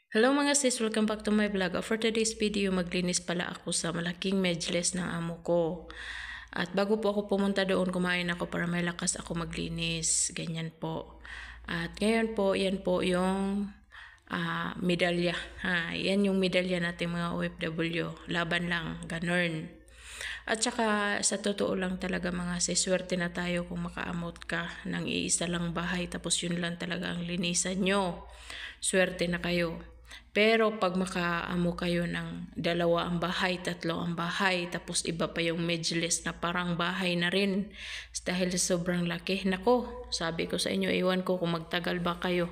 Hello mga sis, welcome back to my vlog. For today's video, maglinis pala ako sa malaking medless ng amo ko. At bago po ako pumunta doon, kumain ako para may lakas ako maglinis. Ganyan po. At ngayon po, yan po yung medalya. Yan yung medalya natin mga OFW. Laban lang, ganun. At saka sa totoo lang talaga mga sis, swerte na tayo kung makaamot ka ng iisa lang bahay tapos yun lang talaga ang linisan nyo. Swerte na kayo. Pero pag makaamo kayo ng dalawa ang bahay, tatlo ang bahay, tapos iba pa yung medless na parang bahay na rin dahil sobrang laki. Nako, sabi ko sa inyo, iwan ko kung magtagal ba kayo.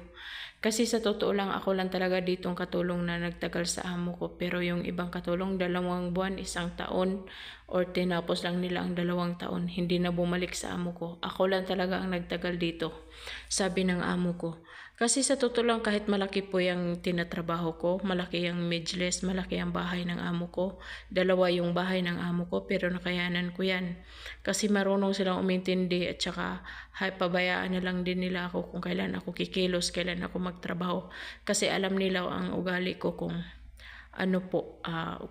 Kasi sa totoo lang, ako lang talaga ditong katulong na nagtagal sa amo ko. Pero yung ibang katulong, 2 buwan, 1 taon, or tinapos lang nila ang 2 taon, hindi na bumalik sa amo ko. Ako lang talaga ang nagtagal dito, sabi ng amo ko. Kasi sa totoo lang, kahit malaki po yung tinatrabaho ko, malaki yung medless, malaki ang bahay ng amo ko, 2 yung bahay ng amo ko, pero nakayanan ko yan. Kasi marunong silang umintindi at saka pabayaan na lang din nila ako kung kailan ako kikilos, kailan ako magtrabaho. Kasi alam nila ang ugali ko kung ano po,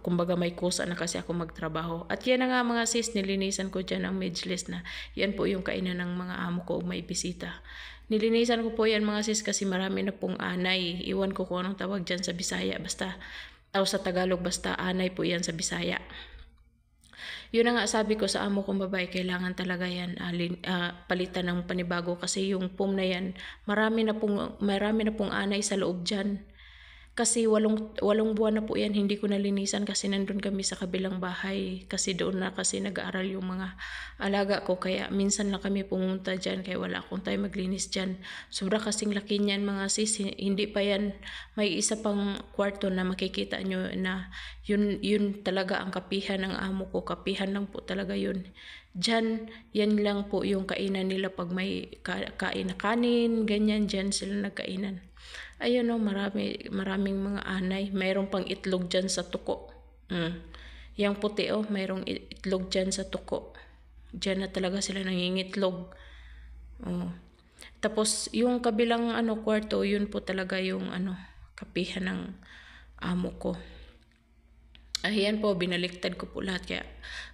kumbaga may kusa na kasi ako magtrabaho. At yan na nga mga sis, nilinisan ko dyan ang medless na. Yan po yung kainan ng mga amo ko may bisita. Nilinisan ko po yan mga sis kasi marami na pong anay. Iwan ko kung anong tawag dyan sa Bisaya. Basta, sa Tagalog, basta anay po yan sa Bisaya. Yun na nga sabi ko sa amo kong babae, kailangan talaga yan palitan ng panibago kasi yung foam na yan, marami na pong anay sa loob dyan. Kasi 8 buwan na po yan, hindi ko nalinisan kasi nandun kami sa kabilang bahay. Kasi doon na kasi nag-aaral yung mga alaga ko. Kaya minsan lang kami pumunta dyan, kaya wala akong time maglinis dyan. Sobra kasing laki niyan mga sis, hindi pa yan, may isa pang kwarto na makikita nyo na yun talaga ang kapihan ng amo ko. Kapihan lang po talaga yun. Dyan, yan lang po yung kainan nila pag may kain na kanin, ganyan, dyan sila nagkainan. Ayun o, maraming mga anay. Mayroon pang itlog dyan sa tuko. Yang puti o, mayroong itlog dyan sa tuko. Dyan na talaga sila nangingitlog. Tapos, yung kabilang kwarto, yun po talaga yung kapihan ng amo ko. Ayan po, binaliktad ko po lahat. Kaya,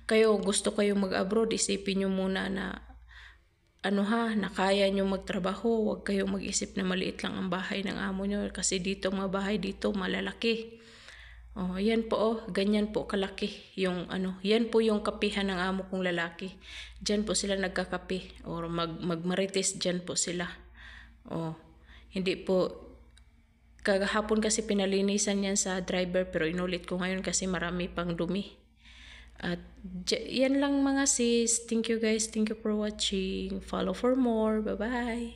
kayo, gusto kayong mag-abroad, isipin nyo muna na na kaya nyo magtrabaho, huwag kayong mag-isip na maliit lang ang bahay ng amo nyo kasi dito mga bahay dito malalaki. Yan po ganyan po kalaki yung yan po yung kapihan ng amo kong lalaki. Diyan po sila nagkakape or magmarites diyan po sila. Hindi po kagahapon kasi pinalinisan yan sa driver pero inulit ko ngayon kasi marami pang dumi. At yan lang mga sis. Thank you guys. Thank you for watching. Follow for more. Bye-bye.